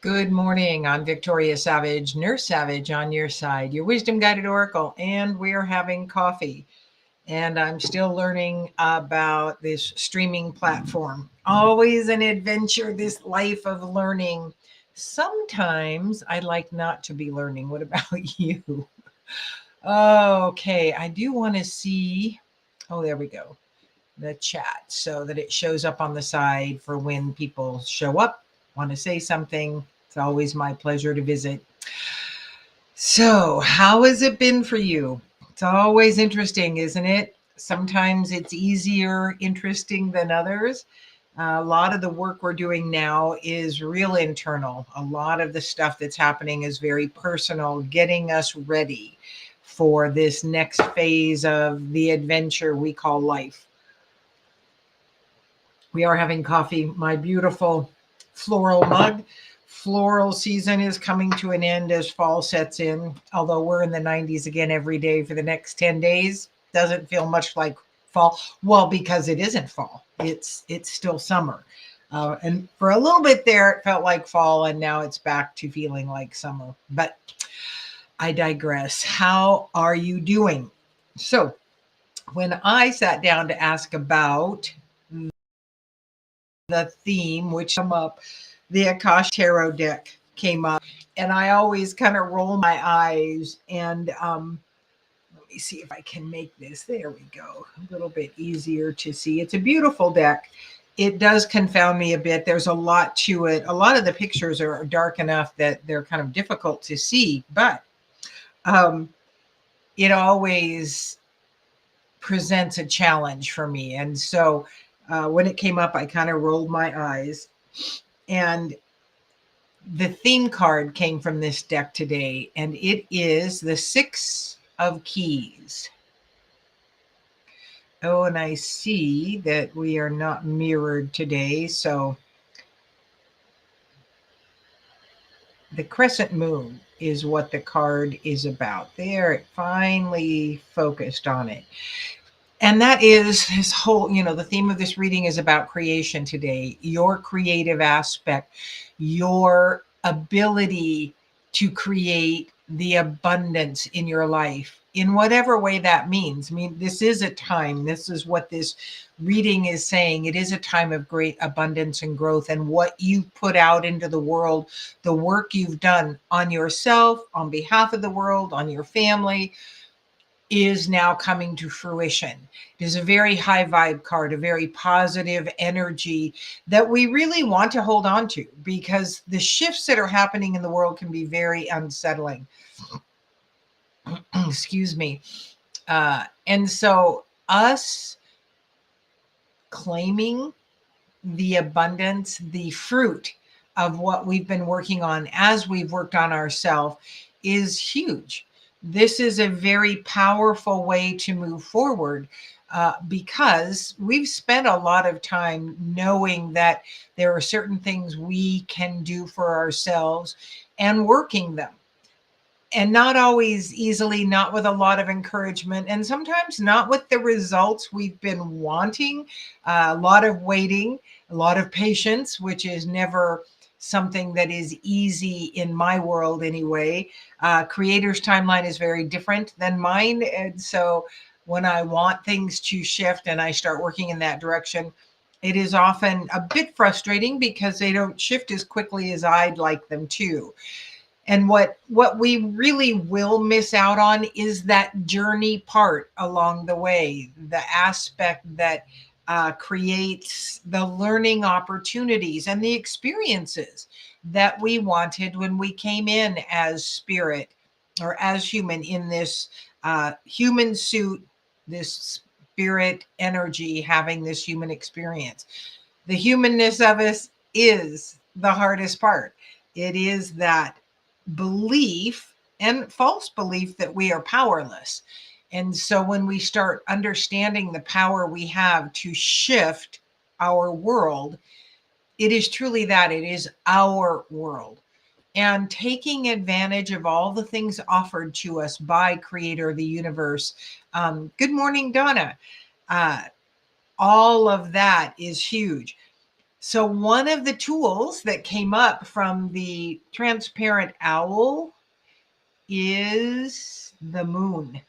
Good morning. I'm Victoria Savage, Nurse Savage on your side, your wisdom guided oracle, and we're having coffee. And I'm still learning about this streaming platform. Always an adventure, this life of learning. Sometimes I like not to be learning. What about you? Okay, I do want to see. Oh, there we go. The chat so that it shows up on the side for when people show up, want to say something. It's always my pleasure to visit. So, how has it been for you? It's always interesting, isn't it? Sometimes it's easier, interesting than others. A lot of the work we're doing now is real internal. A lot of the stuff that's happening is very personal, getting us ready for this next phase of the adventure we call life. We are having coffee. My beautiful floral mug. Floral season is coming to an end as fall sets in. Although we're in the 90s again every day for the next 10 days. Doesn't feel much like fall. Well, because it isn't fall. It's still summer. And for a little bit there, it felt like fall, and now it's back to feeling like summer. But I digress. How are you doing? So, when I sat down to ask about the theme, which come up, the Akash Tarot deck came up, and I always kind of roll my eyes. And let me see if I can make this. There we go. A little bit easier to see. It's a beautiful deck. It does confound me a bit. There's a lot to it. A lot of the pictures are dark enough that they're kind of difficult to see, but it always presents a challenge for me. And so when it came up, I kind of rolled my eyes. And the theme card came from this deck today, and it is the Six of Keys. Oh, and I see that we are not mirrored today. So the crescent moon is what the card is about. There, it finally focused on it. And that is this whole, the theme of this reading is about creation today, your creative aspect, your ability to create the abundance in your life in whatever way that means. I mean, this is a time, this is what this reading is saying. It is a time of great abundance and growth, and what you put out into the world, the work you've done on yourself, on behalf of the world, on your family, is now coming to fruition. It is a very high vibe card, a very positive energy that we really want to hold on to, because the shifts that are happening in the world can be very unsettling. Excuse me. And so us claiming the abundance, the fruit of what we've been working on as we've worked on ourselves is huge. This is a very powerful way to move forward, because we've spent a lot of time knowing that there are certain things we can do for ourselves and working them. And not always easily, not with a lot of encouragement, and sometimes not with the results we've been wanting. A lot of waiting, a lot of patience, which is never something that is easy in my world anyway. Creator's timeline is very different than mine. And so when I want things to shift and I start working in that direction, it is often a bit frustrating because they don't shift as quickly as I'd like them to. And what we really will miss out on is that journey part along the way, the aspect that creates the learning opportunities and the experiences that we wanted when we came in as spirit or as human in this human suit, this spirit energy having this human experience. The humanness of us is the hardest part. It is that belief and false belief that we are powerless. And so when we start understanding the power we have to shift our world, it is truly that it is our world. And taking advantage of all the things offered to us by Creator of the universe. Good morning, Donna. All of that is huge. So one of the tools that came up from the transparent owl is the moon.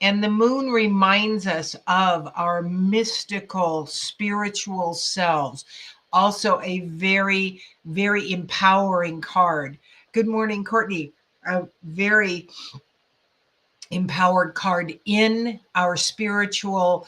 And the moon reminds us of our mystical, spiritual selves. Also, a very, very empowering card. Good morning, Courtney. A very empowered card in our spiritual,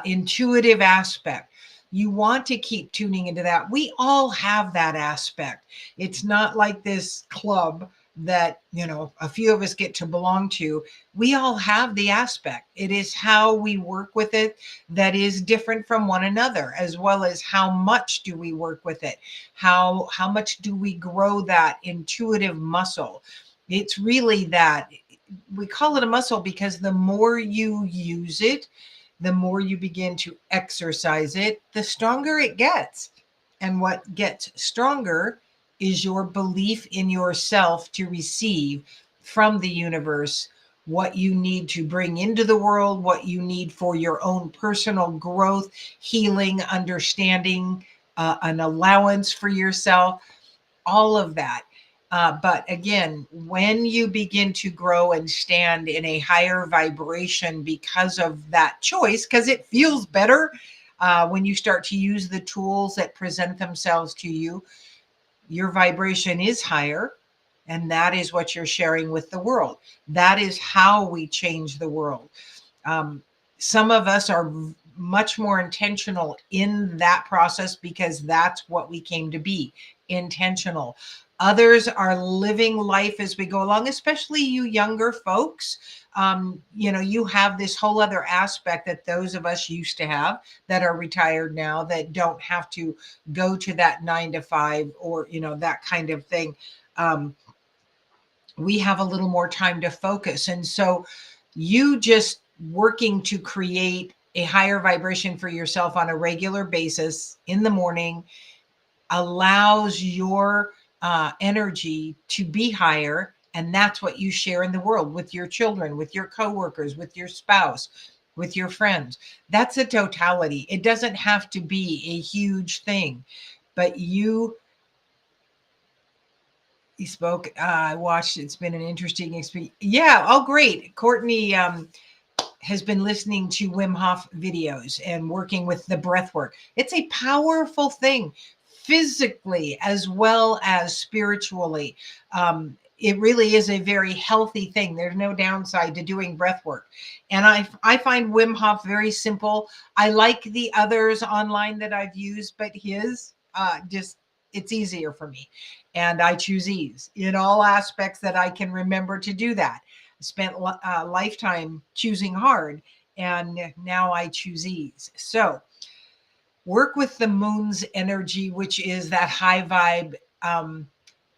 intuitive aspect. You want to keep tuning into that. We all have that aspect. It's not like this club that, a few of us get to belong to. We all have the aspect. It is how we work with it that is different from one another, as well as how much do we work with it? How much do we grow that intuitive muscle? It's really that. We call it a muscle because the more you use it, the more you begin to exercise it, the stronger it gets. And what gets stronger is your belief in yourself to receive from the universe what you need to bring into the world, what you need for your own personal growth, healing, understanding, an allowance for yourself, all of that. But again, when you begin to grow and stand in a higher vibration because of that choice, because it feels better when you start to use the tools that present themselves to you, your vibration is higher. And that is what you're sharing with the world. That is how we change the world. Um, some of us are much more intentional in that process because that's what we came to be, intentional. Others are living life as we go along, especially you younger folks. You have this whole other aspect that those of us used to have that are retired now, that don't have to go to that 9 to 5 or, that kind of thing. We have a little more time to focus. And so you just working to create a higher vibration for yourself on a regular basis in the morning allows your energy to be higher. And that's what you share in the world with your children, with your coworkers, with your spouse, with your friends. That's a totality. It doesn't have to be a huge thing, but you spoke. I watched. It's been an interesting experience. Yeah. Oh, great. Courtney has been listening to Wim Hof videos and working with the breath work. It's a powerful thing, physically as well as spiritually. It really is a very healthy thing. There's no downside to doing breath work. And I find Wim Hof very simple. I like the others online that I've used, but his just, it's easier for me. And I choose ease in all aspects that I can remember to do that. Spent a lifetime choosing hard, and now I choose ease. So work with the moon's energy, which is that high vibe,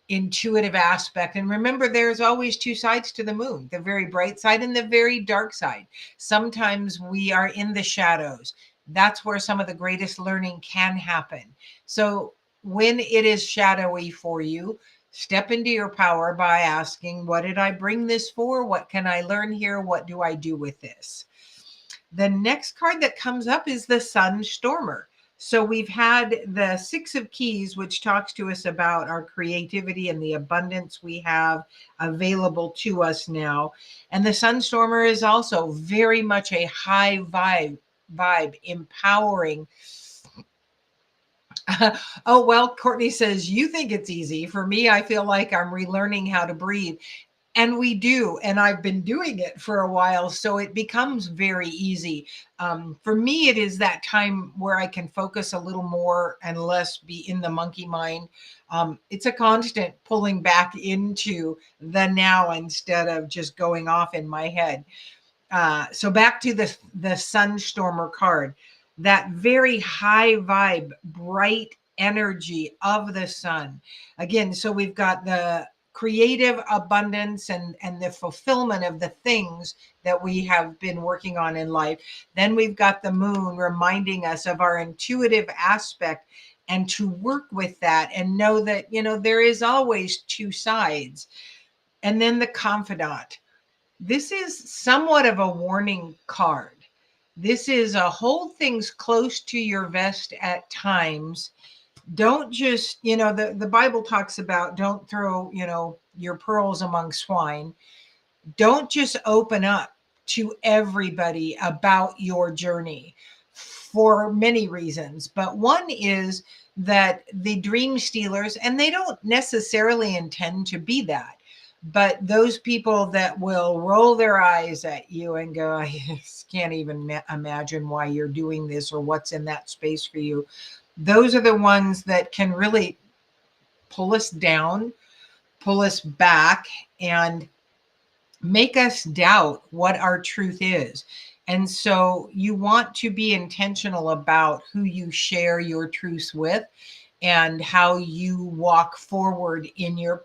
intuitive aspect. And remember, there's always two sides to the moon, the very bright side and the very dark side. Sometimes we are in the shadows. That's where some of the greatest learning can happen. So when it is shadowy for you, step into your power by asking, what did I bring this for? What can I learn here? What do I do with this? The next card that comes up is the Sun Stormer. So we've had the Six of Keys, which talks to us about our creativity and the abundance we have available to us now. And the Sunstormer is also very much a high vibe, empowering. Oh, well, Courtney says, you think it's easy. For me, I feel like I'm relearning how to breathe. And we do. And I've been doing it for a while. So it becomes very easy. For me, it is that time where I can focus a little more and less be in the monkey mind. It's a constant pulling back into the now instead of just going off in my head. So back to the Sunstormer card, that very high vibe, bright energy of the sun. Again, so we've got the creative abundance and the fulfillment of the things that we have been working on in life. Then we've got the moon reminding us of our intuitive aspect and to work with that and know that, there is always two sides. And then the confidant. This is somewhat of a warning card. This is a hold things close to your vest at times. Don't just, the Bible talks about don't throw, your pearls among swine. Don't just open up to everybody about your journey for many reasons. But one is that the dream stealers, and they don't necessarily intend to be that, but those people that will roll their eyes at you and go, I just can't even imagine why you're doing this or what's in that space for you. Those are the ones that can really pull us down, pull us back, and make us doubt what our truth is. And so you want to be intentional about who you share your truths with and how you walk forward in your,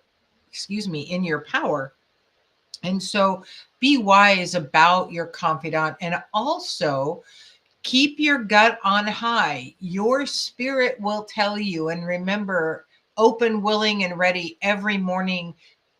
in your power. And so be wise about your confidant, and also keep your gut on high. Your spirit will tell you, and remember, open, willing, and ready every morning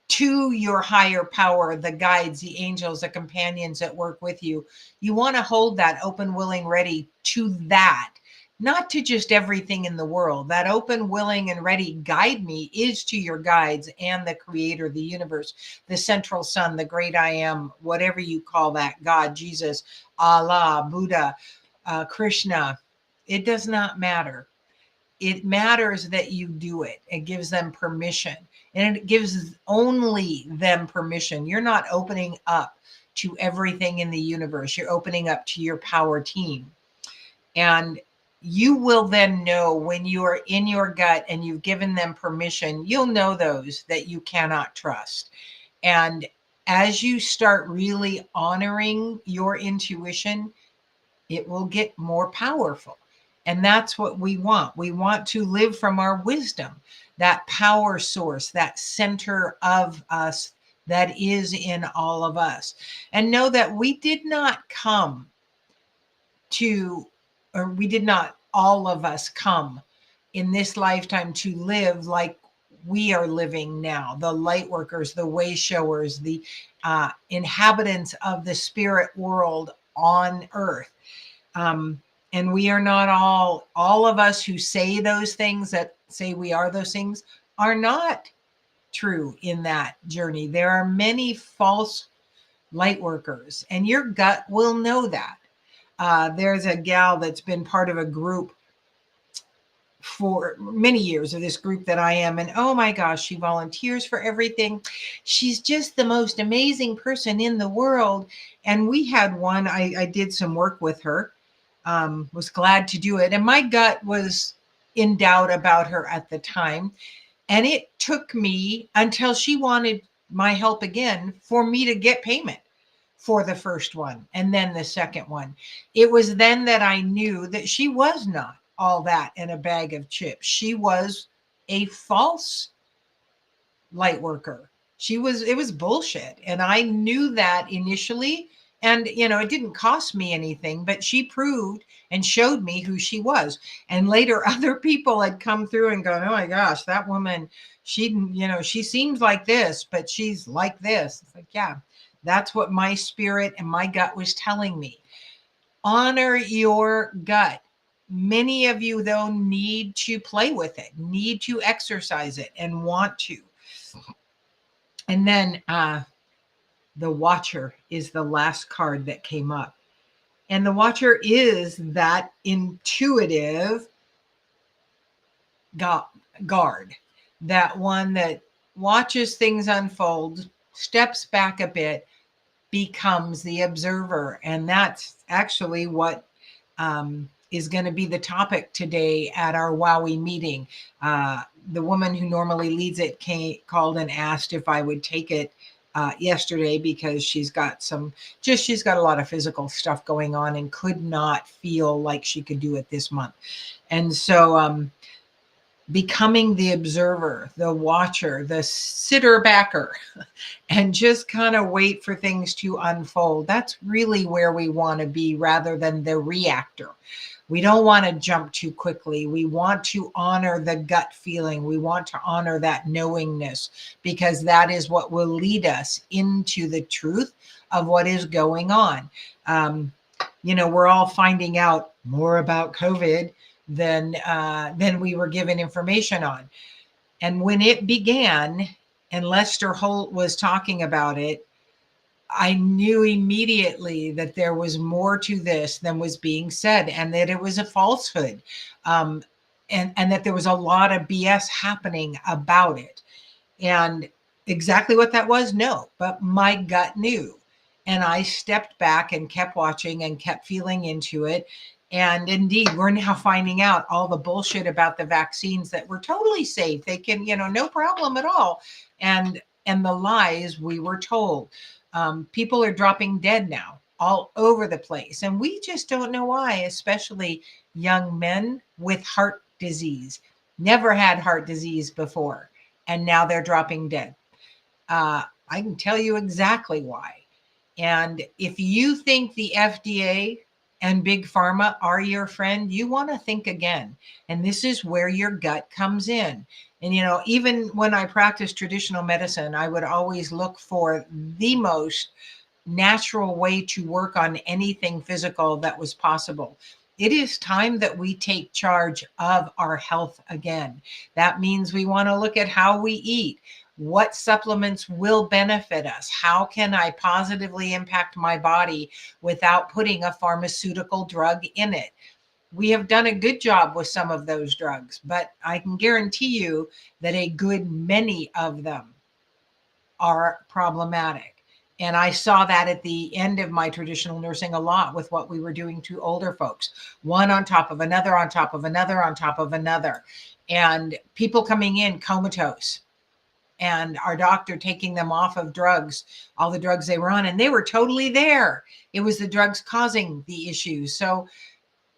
to your higher power, the guides, the angels, the companions that work with you. You want to hold that open, willing, ready to that, not to just everything in the world. That open, willing, and ready guide me is to your guides and the creator, the universe, the central sun, the great I am, whatever you call that, God, Jesus, Allah, Buddha, Krishna. It does not matter. It matters that you do it. It gives them permission, and it gives only them permission. You're not opening up to everything in the universe. You're opening up to your power team. And you will then know when you are in your gut and you've given them permission, you'll know those that you cannot trust. And as you start really honoring your intuition, it will get more powerful. And that's what we want. We want to live from our wisdom, that power source, that center of us that is in all of us. And know that we did not come to, or we did not, all of us come in this lifetime to live like we are living now. The light workers, the way showers, the inhabitants of the spirit world on earth. And we are not all of us who say those things, that say we are those things, are not true in that journey. There are many false light workers, and your gut will know that. There's a gal that's been part of a group for many years, of this group that I am. And oh my gosh, she volunteers for everything. She's just the most amazing person in the world. And we had one, I did some work with her, was glad to do it. And my gut was in doubt about her at the time. And it took me until she wanted my help again for me to get payment for the first one and then the second one. It was then that I knew that she was not all that in a bag of chips. She was a false light worker. It was bullshit. And I knew that initially. And, it didn't cost me anything, but she proved and showed me who she was. And later, other people had come through and gone, oh my gosh, that woman, she seems like this, but she's like this. It's like, yeah, that's what my spirit and my gut was telling me. Honor your gut. Many of you, though, need to play with it, need to exercise it, and want to. And then the Watcher is the last card that came up. And the Watcher is that intuitive guard, that one that watches things unfold, steps back a bit, becomes the observer. And that's actually what is going to be the topic today at our WowWee meeting. The woman who normally leads it called and asked if I would take it yesterday, because she's got a lot of physical stuff going on and could not feel like she could do it this month. And so becoming the observer, the watcher, the sitter backer, and just kind of wait for things to unfold. That's really where we want to be, rather than the reactor. We don't want to jump too quickly. We want to honor the gut feeling. We want to honor that knowingness, because that is what will lead us into the truth of what is going on. we're all finding out more about COVID than we were given information on. And when it began, and Lester Holt was talking about it, I knew immediately that there was more to this than was being said, and that it was a falsehood, um, and that there was a lot of BS happening about it. And exactly what that was, no, but my gut knew. And I stepped back and kept watching and kept feeling into it. And indeed, we're now finding out all the bullshit about the vaccines that were totally safe. They can, no problem at all. And the lies we were told. People are dropping dead now all over the place. And we just don't know why, especially young men with heart disease. Never had heart disease before, and now they're dropping dead. I can tell you exactly why. And if you think the FDA and big pharma are your friend, you want to think again. And this is where your gut comes in. And, even when I practiced traditional medicine, I would always look for the most natural way to work on anything physical that was possible. It is time that we take charge of our health again. That means we want to look at how we eat. What supplements will benefit us? How can I positively impact my body without putting a pharmaceutical drug in it? We have done a good job with some of those drugs, but I can guarantee you that a good many of them are problematic. And I saw that at the end of my traditional nursing a lot with what we were doing to older folks, one on top of another, on top of another, on top of another. And people coming in comatose, and our doctor taking them off of drugs, all the drugs they were on, and they were totally there. It was the drugs causing the issues. So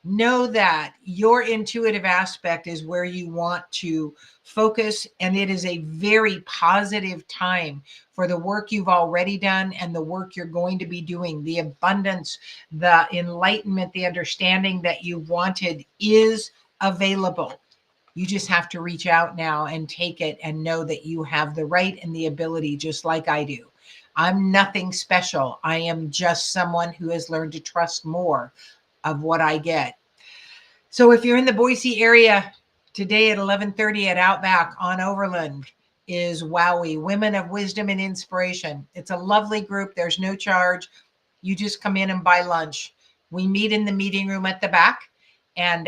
know that your intuitive aspect is where you want to focus, and it is a very positive time for the work you've already done and the work you're going to be doing. The abundance, the enlightenment, the understanding that you wanted is available. You just have to reach out now and take it, and know that you have the right and the ability, just like I do. I'm nothing special. I am just someone who has learned to trust more of what I get. So if you're in the Boise area, today at 11:30 at Outback on Overland is WOWI, Women of Wisdom and Inspiration. It's a lovely group. There's no charge. You just come in and buy lunch. We meet in the meeting room at the back, and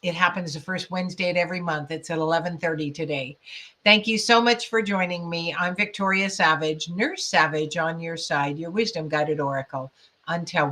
it happens the first Wednesday of every month. It's at 11:30 today. Thank you so much for joining me. I'm Victoria Savage, Nurse Savage on your side, your wisdom guided oracle. Until we